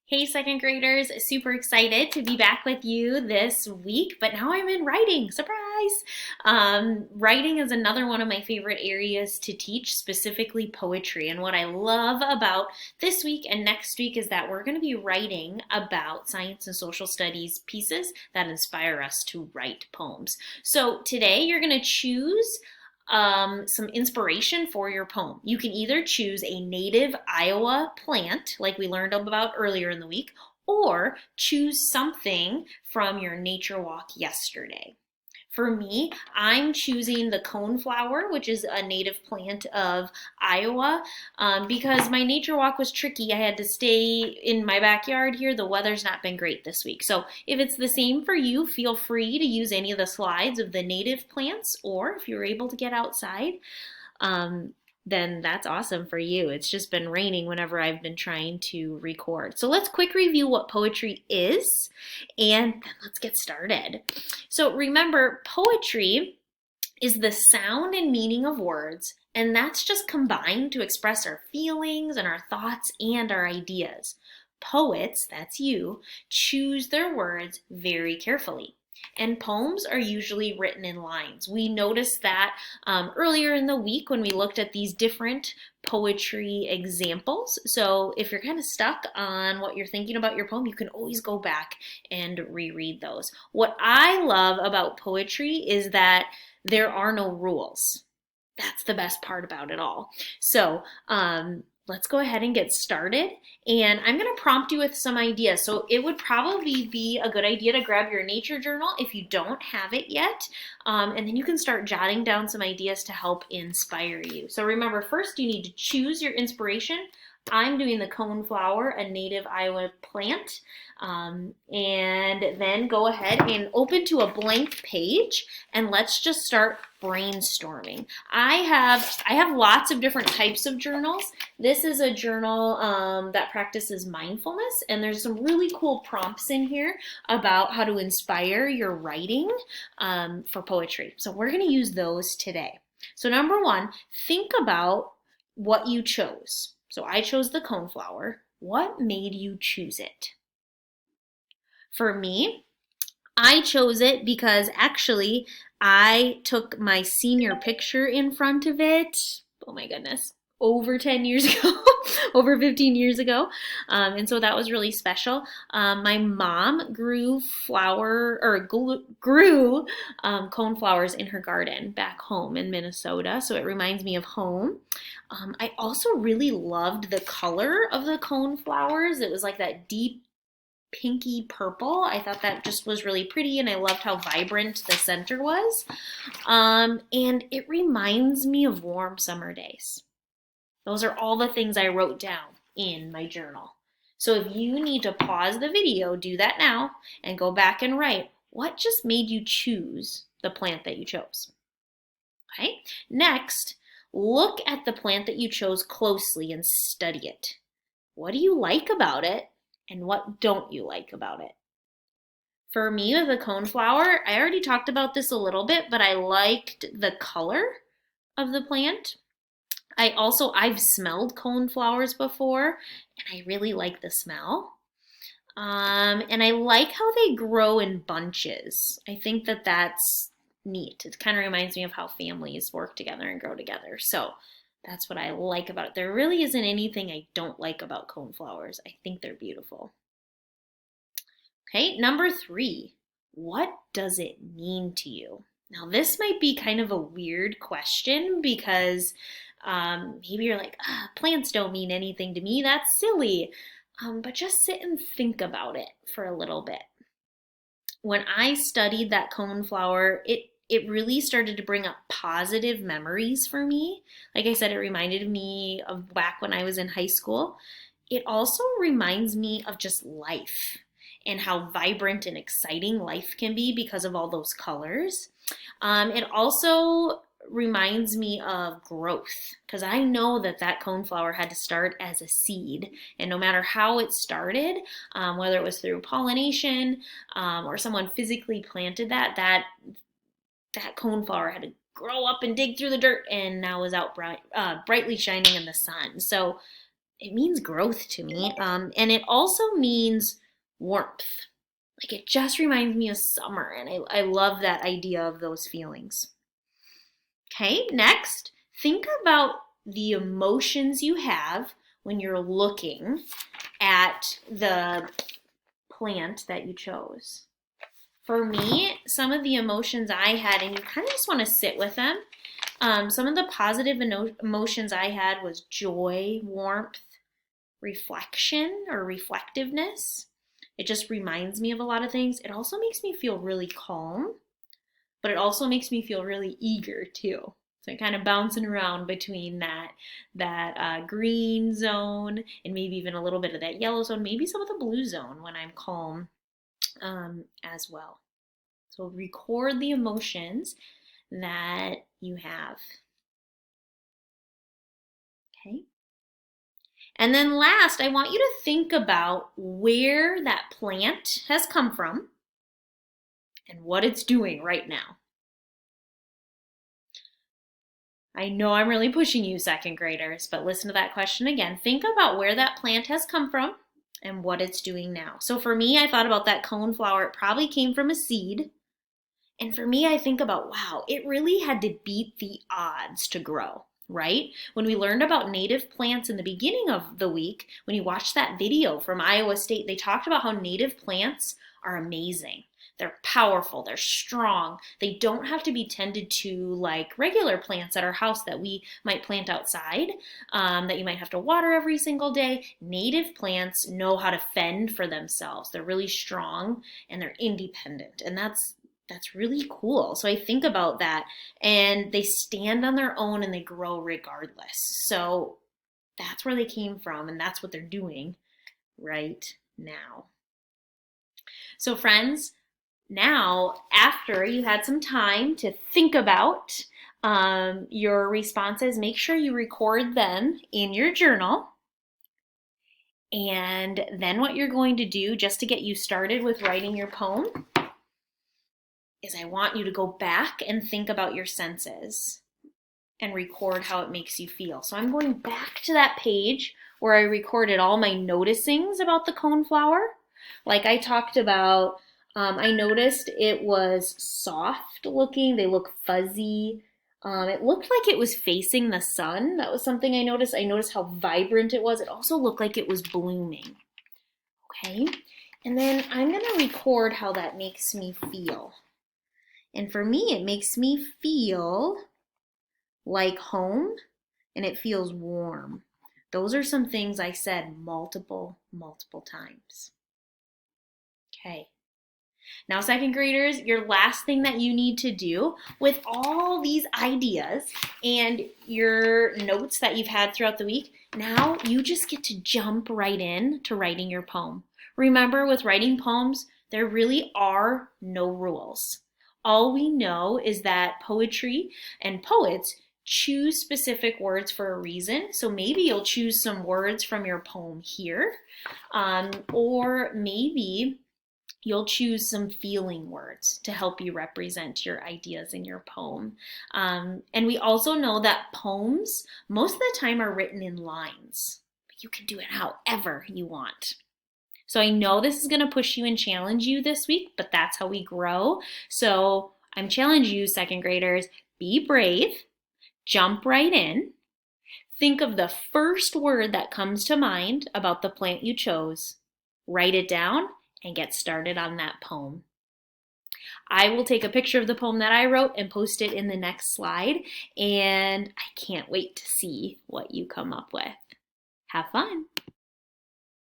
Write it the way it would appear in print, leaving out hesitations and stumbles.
Hey, second graders, super excited to be back with you this week, but now I'm in writing. Surprise! Writing is another one of my favorite areas to teach, specifically poetry. And what I love about this week and next week is that we're going to be writing about science and social studies pieces that inspire us to write poems. So today you're going to choose some inspiration for your poem. You can either choose a native Iowa plant, like we learned about earlier in the week, or choose something from your nature walk yesterday. For me, I'm choosing the coneflower, which is a native plant of Iowa, because my nature walk was tricky. I had to stay in my backyard here. The weather's not been great this week. So if it's the same for you, feel free to use any of the slides of the native plants, or if you're able to get outside, um, then that's awesome for you. It's just been raining whenever I've been trying to record. So let's quick review what poetry is, and then let's get started. So remember, poetry is the sound and meaning of words, and that's just combined to express our feelings and our thoughts and our ideas. Poets, that's you, choose their words very carefully. And poems are usually written in lines. We noticed that earlier in the week when we looked at these different poetry examples. So if you're kind of stuck on what you're thinking about your poem, you can always go back and reread those. What I love about poetry is that there are no rules. That's the best part about it all. So let's go ahead and get started. And I'm going to prompt you with some ideas. So it would probably be a good idea to grab your nature journal if you don't have it yet. And then you can start jotting down some ideas to help inspire you. So remember, first you need to choose your inspiration. I'm doing the coneflower, a native Iowa plant. And then go ahead and open to a blank page and let's just start brainstorming. I have lots of different types of journals. This is a journal that practices mindfulness, and there's some really cool prompts in here about how to inspire your writing for poetry. So we're going to use those today. So number one, think about what you chose. So I chose the coneflower. What made you choose it? For me, I chose it because actually I took my senior picture in front of it. Oh my goodness, over 10 years ago, over 15 years ago. And so that was really special. My mom grew grew coneflowers in her garden back home in Minnesota. So it reminds me of home. I also really loved the color of the coneflowers. It was like that deep pinky purple. I thought that just was really pretty, and I loved how vibrant the center was. And it reminds me of warm summer days. Those are all the things I wrote down in my journal. So if you need to pause the video, do that now and go back and write what just made you choose the plant that you chose. Okay? Next, look at the plant that you chose closely and study it. What do you like about it? And what don't you like about it? For me with the coneflower, I already talked about this a little bit, but I liked the color of the plant. I've smelled coneflowers before, and I really like the smell. And I like how they grow in bunches. I think that that's neat. It kind of reminds me of how families work together and grow together. So that's what I like about it. There really isn't anything I don't like about coneflowers. I think they're beautiful. Okay, number 3. What does it mean to you? Now, this might be kind of a weird question because maybe you're like, plants don't mean anything to me. That's silly. But just sit and think about it for a little bit. When I studied that coneflower, it really started to bring up positive memories for me. Like I said, it reminded me of back when I was in high school. It also reminds me of just life and how vibrant and exciting life can be because of all those colors. It also reminds me of growth because I know that coneflower had to start as a seed, and no matter how it started, whether it was through pollination or someone physically planted that coneflower had to grow up and dig through the dirt and now is out brightly shining in the sun. So it means growth to me. And it also means warmth. Like it just reminds me of summer, and I love that idea of those feelings. Okay, next, think about the emotions you have when you're looking at the plant that you chose. For me, some of the emotions I had, and you kind of just want to sit with them. Some of the positive emotions I had was joy, warmth, reflection or reflectiveness. It just reminds me of a lot of things. It also makes me feel really calm, but it also makes me feel really eager too. So I'm kind of bouncing around between that green zone and maybe even a little bit of that yellow zone, maybe some of the blue zone when I'm calm as well. So record the emotions that you have. Okay. And then last, I want you to think about where that plant has come from and what it's doing right now. I know I'm really pushing you, second graders, but listen to that question again. Think about where that plant has come from and what it's doing now. So for me, I thought about that coneflower. It probably came from a seed. And for me, I think about, wow, it really had to beat the odds to grow, right? When we learned about native plants in the beginning of the week, when you watched that video from Iowa State, they talked about how native plants are amazing. They're powerful, they're strong. They don't have to be tended to like regular plants at our house that we might plant outside, that you might have to water every single day. Native plants know how to fend for themselves. They're really strong and they're independent. And that's really cool. So I think about that, and they stand on their own and they grow regardless. So that's where they came from, and that's what they're doing right now. So friends, now after you had some time to think about your responses, make sure you record them in your journal. And then what you're going to do, just to get you started with writing your poem, is I want you to go back and think about your senses and record how it makes you feel. So I'm going back to that page where I recorded all my noticings about the coneflower. Like I talked about, I noticed it was soft looking. They look fuzzy. It looked like it was facing the sun. That was something I noticed. I noticed how vibrant it was. It also looked like it was blooming. Okay, and then I'm gonna record how that makes me feel. And for me, it makes me feel like home, and it feels warm. Those are some things I said multiple times. Okay. Now, second graders, your last thing that you need to do with all these ideas and your notes that you've had throughout the week, now you just get to jump right in to writing your poem. Remember, with writing poems, there really are no rules. All we know is that poetry and poets choose specific words for a reason. So maybe you'll choose some words from your poem here, or maybe you'll choose some feeling words to help you represent your ideas in your poem. And we also know that poems, most of the time, are written in lines, but you can do it however you want. So I know this is going to push you and challenge you this week, but that's how we grow. So I'm challenging you, second graders, be brave, jump right in, think of the first word that comes to mind about the plant you chose, write it down, and get started on that poem. I will take a picture of the poem that I wrote and post it in the next slide, and I can't wait to see what you come up with. Have fun!